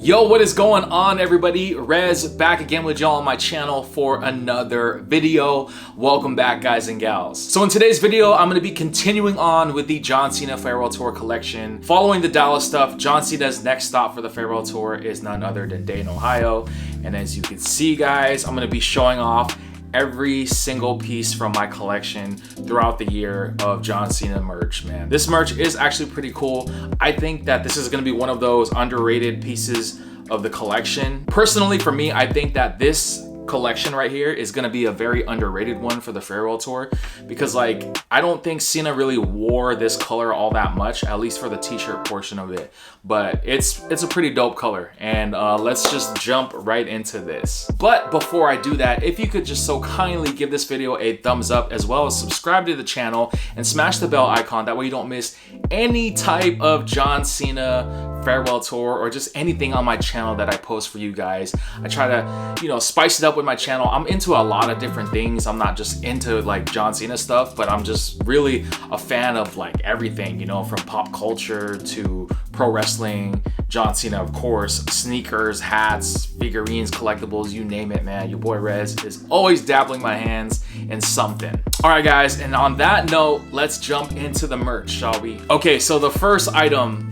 Yo, what is going on, everybody? Rez back again with y'all on my channel for another video. Welcome back, guys and gals. So in today's video, I'm going to be continuing on with the John Cena Farewell Tour collection. Following the Dallas stuff, John Cena's next stop for the Farewell Tour is none other than Dayton, Ohio. And as you can see, guys, I'm going to be showing off every single piece from my collection throughout the year of John Cena merch, man. This merch is actually pretty cool. I think that this is gonna be one of those underrated pieces of the collection. Personally, for me, I think that this collection right here is gonna be a very underrated one for the Farewell Tour because, like, I don't think Cena really wore this color all that much, at least for the t-shirt portion of it, but it's a pretty dope color. And let's just jump right into this. But before I do that, if you could just so kindly give this video a thumbs up, as well as subscribe to the channel and smash the bell icon, that way you don't miss any type of John Cena Farewell Tour or just anything on my channel that I post for you guys. I try to, you know, spice it up with my channel. I'm into a lot of different things. I'm not just into like John Cena stuff, but I'm just really a fan of like everything, you know, from pop culture to pro wrestling, John Cena, of course, sneakers, hats, figurines, collectibles, you name it, man. Your boy Rez is always dabbling my hands in something. All right, guys, and on that note, let's jump into the merch, shall we? Okay, so the first item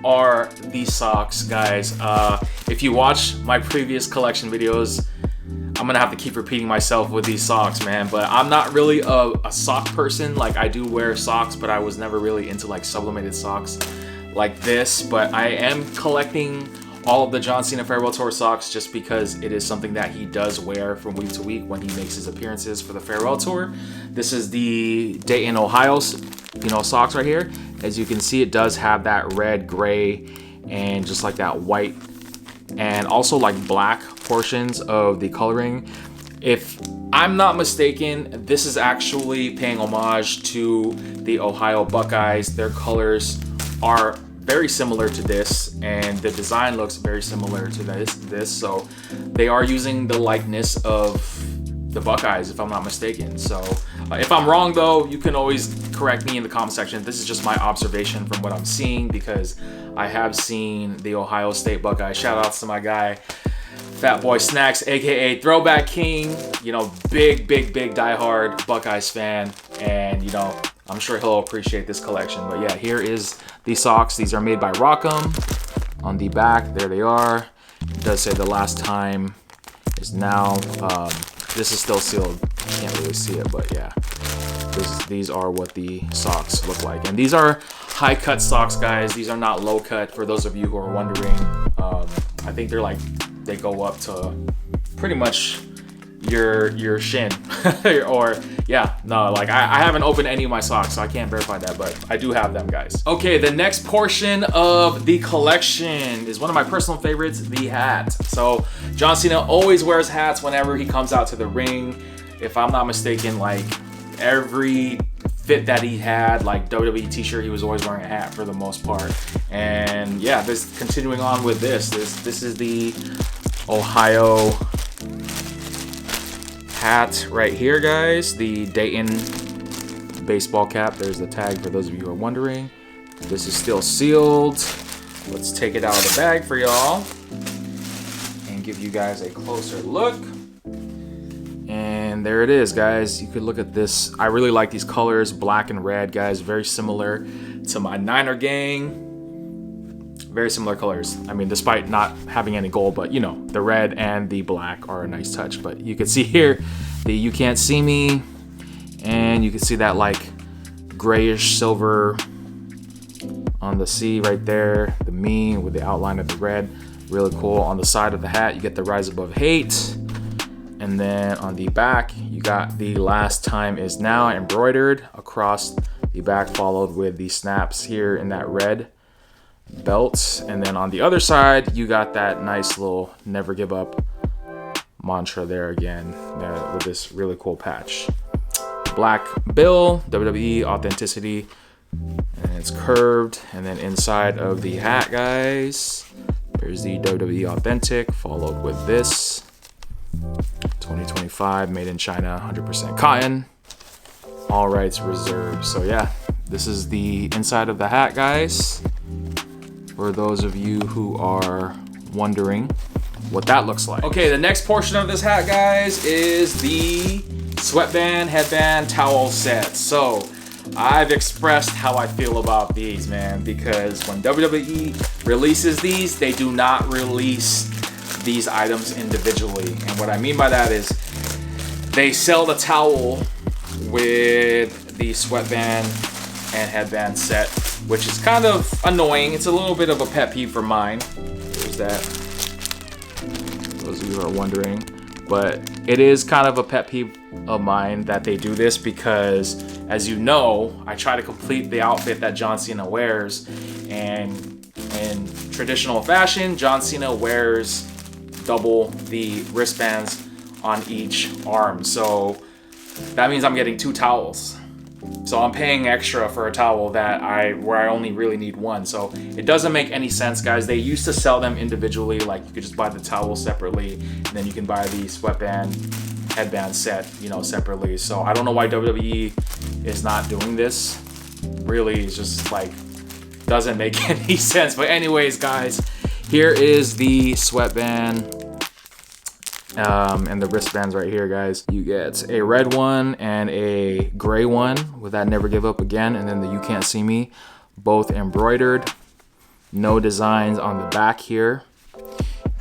are these socks, guys. If you watch my previous collection videos, I'm gonna have to keep repeating myself with these socks, man, but I'm not really a sock person. Like, I do wear socks, but I was never really into like sublimated socks like this. But I am collecting all of the John Cena Farewell Tour socks just because it is something that he does wear from week to week when he makes his appearances for the Farewell Tour. This is the Dayton, Ohio, you know, socks right here. As you can see, it does have that red, gray, and just like that white, and also like black portions of the coloring. If I'm not mistaken, this is actually paying homage to the Ohio Buckeyes. Their colors are very similar to this, and the design looks very similar to this. So they are using the likeness of the Buckeyes, if I'm not mistaken. So if I'm wrong, though, you can always correct me in the comment section. This is just my observation from what I'm seeing, because I have seen the Ohio State Buckeyes. Shout outs to my guy Fat Boy Snacks, aka Throwback King. You know, big diehard Buckeyes fan, and you know, I'm sure he'll appreciate this collection. But yeah, here is the socks. These are made by Rock'em. On the back, there they are. It does say the last time is now. This is still sealed. Can't really see it, but yeah. These are what the socks look like. And these are high cut socks, guys. These are not low cut, for those of you who are wondering. I think they're like, they go up to pretty much your shin. Or yeah, no, like I haven't opened any of my socks, so I can't verify that, but I do have them, guys. Okay, the next portion of the collection is one of my personal favorites, the hat. So John Cena always wears hats whenever he comes out to the ring. If I'm not mistaken, like every fit that he had, like WWE t-shirt, he was always wearing a hat for the most part. And yeah, this continuing on with this is the Ohio hat right here, guys. The Dayton baseball cap. There's the tag for those of you who are wondering. This is still sealed. Let's take it out of the bag for y'all and give you guys a closer look. And there it is, guys. You could look at this. I really like these colors, black and red, guys. Very similar to my Niner gang. Very similar colors. I mean, despite not having any gold, but you know, the red and the black are a nice touch. But you can see here the "You Can't See Me," and you can see that like grayish silver on the C right there, the "Me" with the outline of the red. Really cool. On the side of the hat, you get the "Rise Above Hate." And then on the back, you got the "Last Time Is Now" embroidered across the back, followed with the snaps here in that red belt. And then on the other side, you got that nice little "Never Give Up" mantra there again, with this really cool patch. Black bill, WWE Authenticity, and it's curved. And then inside of the hat, guys, there's the WWE Authentic, followed with this 2025 made in China, 100% cotton, all rights reserved. So yeah, this is the inside of the hat, guys, for those of you who are wondering what that looks like. Okay, the next portion of this hat, guys, is the sweatband, headband, towel set. So I've expressed how I feel about these, man, because when WWE releases these, they do not release these items individually. And what I mean by that is they sell the towel with the sweatband and headband set, which is kind of annoying. It's a little bit of a pet peeve for mine. There's that, those of you who are wondering. But it is kind of a pet peeve of mine that they do this because, as you know, I try to complete the outfit that John Cena wears, and in traditional fashion, John Cena wears double the wristbands on each arm. So that means I'm getting 2 towels. So I'm paying extra for a towel where I only really need 1. So it doesn't make any sense, guys. They used to sell them individually, like you could just buy the towel separately, and then you can buy the sweatband, headband set, you know, separately. So I don't know why WWE is not doing this. Really, it's just like, doesn't make any sense. But anyways, guys, here is the sweatband. And the wristbands right here, guys. You get a red one and a gray one with that Never Give Up Again, and then the You Can't See Me, both embroidered. No designs on the back here.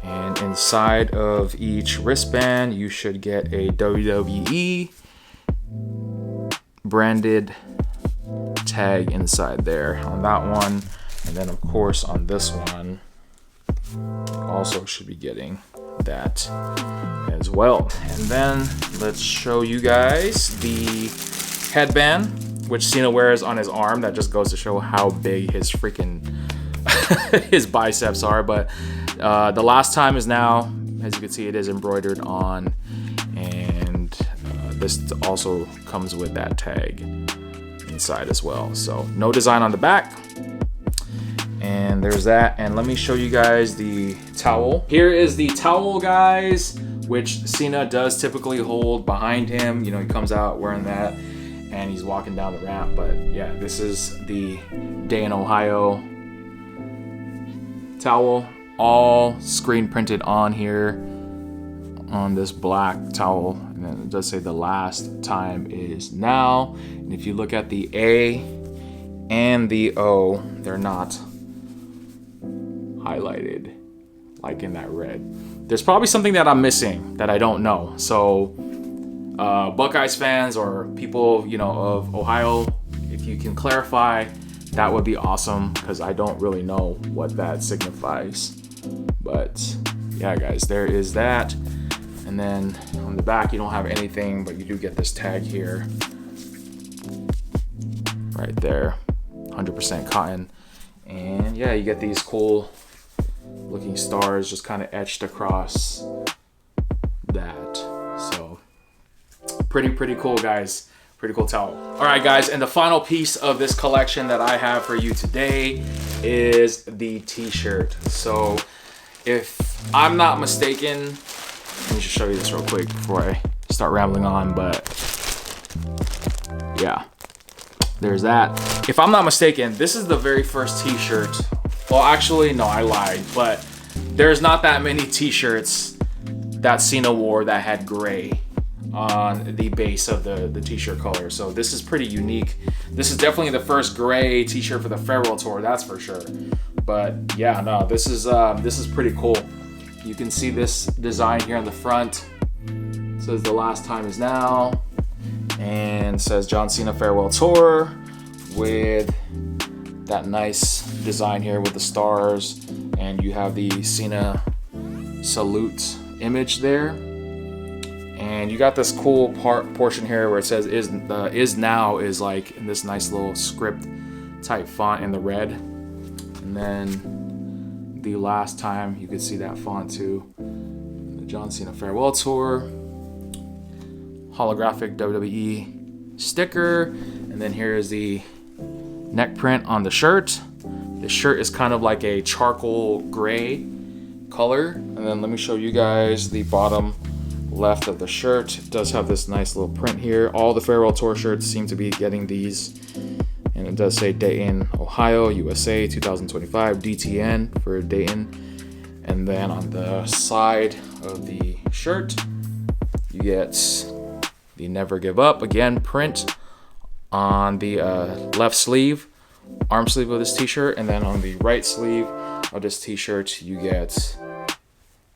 And inside of each wristband, you should get a WWE branded tag inside there on that one. And then of course on this one, also should be getting that as well. And then let's show you guys the headband, which Cena wears on his arm. That just goes to show how big his freaking his biceps are. But the last time is now. As you can see, it is embroidered on, and this also comes with that tag inside as well. So no design on the back. And there's that. And let me show you guys the towel. Here is the towel, guys, which Cena does typically hold behind him. You know, he comes out wearing that and he's walking down the ramp. But yeah, this is the Dayton, Ohio towel, all screen printed on here on this black towel. And then it does say the last time is now. And if you look at the A and the O, they're not highlighted like in that red. There's probably something that I'm missing that I don't know. So Buckeyes fans or people, you know, of Ohio, if you can clarify, that would be awesome, because I don't really know what that signifies. But yeah, guys, there is that. And then on the back, you don't have anything, but you do get this tag here right there, 100% cotton. And yeah, you get these cool looking stars just kind of etched across that. So pretty cool, guys. Pretty cool towel. All right, guys, and the final piece of this collection that I have for you today is the t-shirt. So if I'm not mistaken, let me just show you this real quick before I start rambling on. But yeah, there's that. If I'm not mistaken, this is the very first t-shirt. Well, actually, no, I lied. But there's not that many t-shirts that Cena wore that had gray on the base of the t-shirt color. So this is pretty unique. This is definitely the first gray t-shirt for the Farewell Tour, that's for sure. But yeah, no, this is pretty cool. You can see this design here on the front. It says the last time is now, and says John Cena Farewell Tour with that nice design here with the stars, and you have the Cena salute image there. And you got this cool portion here where it says is now is like in this nice little script type font in the red. And then the last time, you could see that font too. The John Cena Farewell Tour. Holographic WWE sticker. And then here is the neck print on the shirt. The shirt is kind of like a charcoal gray color. And then let me show you guys the bottom left of the shirt. It does have this nice little print here. All the Farewell Tour shirts seem to be getting these. And it does say Dayton, Ohio, USA 2025, DTN for Dayton. And And then on the side of the shirt, you get the Never Give Up, again, print on the left sleeve, arm sleeve of this t-shirt. And then on the right sleeve of this t-shirt, you get,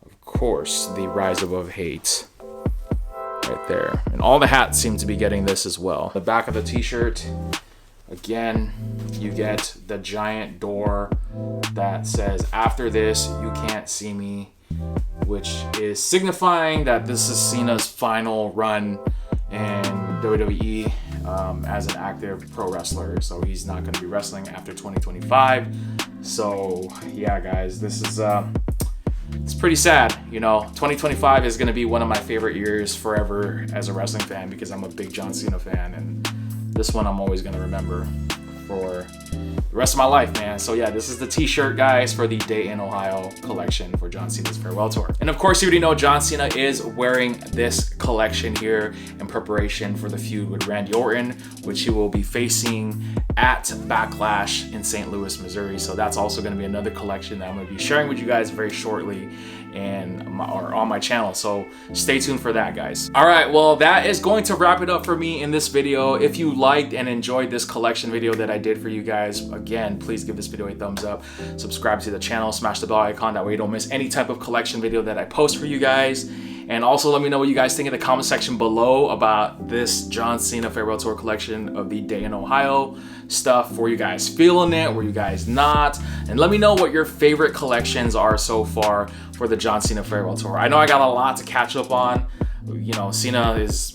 of course, the Rise Above Hate right there. And all the hats seem to be getting this as well. The back of the t-shirt, again, you get the giant door that says, "After this, you can't see me," which is signifying that this is Cena's final run in WWE as an active pro wrestler. So he's not going to be wrestling after 2025. So yeah, guys, this is it's pretty sad. You know, 2025 is going to be one of my favorite years forever as a wrestling fan, because I'm a big John Cena fan, and this one I'm always going to remember for the rest of my life, man. So yeah, this is the t-shirt, guys, for the Dayton, Ohio collection for John Cena's farewell tour. And of course, you already know John Cena is wearing this collection here in preparation for the feud with Randy Orton, which he will be facing at Backlash in St. Louis, Missouri. So that's also going to be another collection that I'm going to be sharing with you guys very shortly and on my channel, so stay tuned for that, guys. All right, well, that is going to wrap it up for me in this video. If you liked and enjoyed this collection video that I did for you guys, again, please give this video a thumbs up, subscribe to the channel, smash the bell icon, that way you don't miss any type of collection video that I post for you guys. And also let me know what you guys think in the comment section below about this John Cena farewell tour collection of the Dayton, Ohio stuff. Were you guys feeling it? Were you guys not? And let me know what your favorite collections are so far for the John Cena farewell tour. I know I got a lot to catch up on. You know,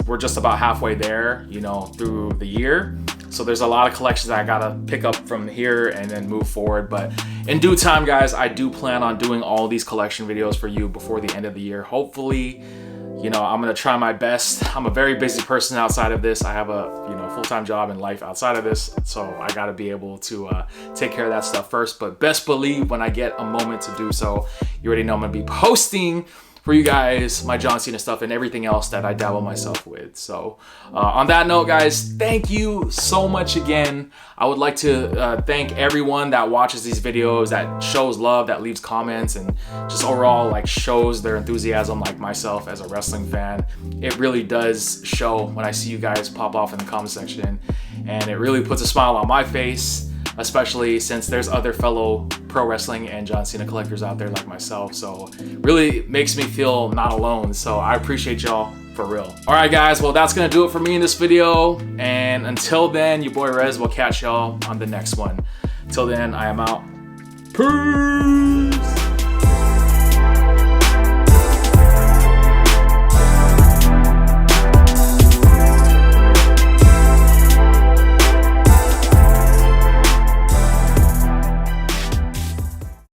we're just about halfway there, you know, through the year. So there's a lot of collections I gotta pick up from here and then move forward. But in due time, guys, I do plan on doing all these collection videos for you before the end of the year. Hopefully, you know, I'm gonna try my best. I'm a very busy person outside of this. I have a, you know, full-time job and life outside of this. So I gotta be able to take care of that stuff first. But best believe when I get a moment to do so, you already know I'm gonna be posting for you guys my John Cena stuff and everything else that I dabble myself with. So on that note, guys, thank you so much again. I would like to thank everyone that watches these videos, that shows love, that leaves comments, and just overall like shows their enthusiasm, like myself as a wrestling fan. It really does show when I see you guys pop off in the comment section, and it really puts a smile on my face, especially since there's other fellow pro wrestling and John Cena collectors out there like myself. So really makes me feel not alone. So I appreciate y'all for real. All right, guys, well, that's gonna do it for me in this video. And until then, your boy Rez will catch y'all on the next one. Till then, I am out. Peace.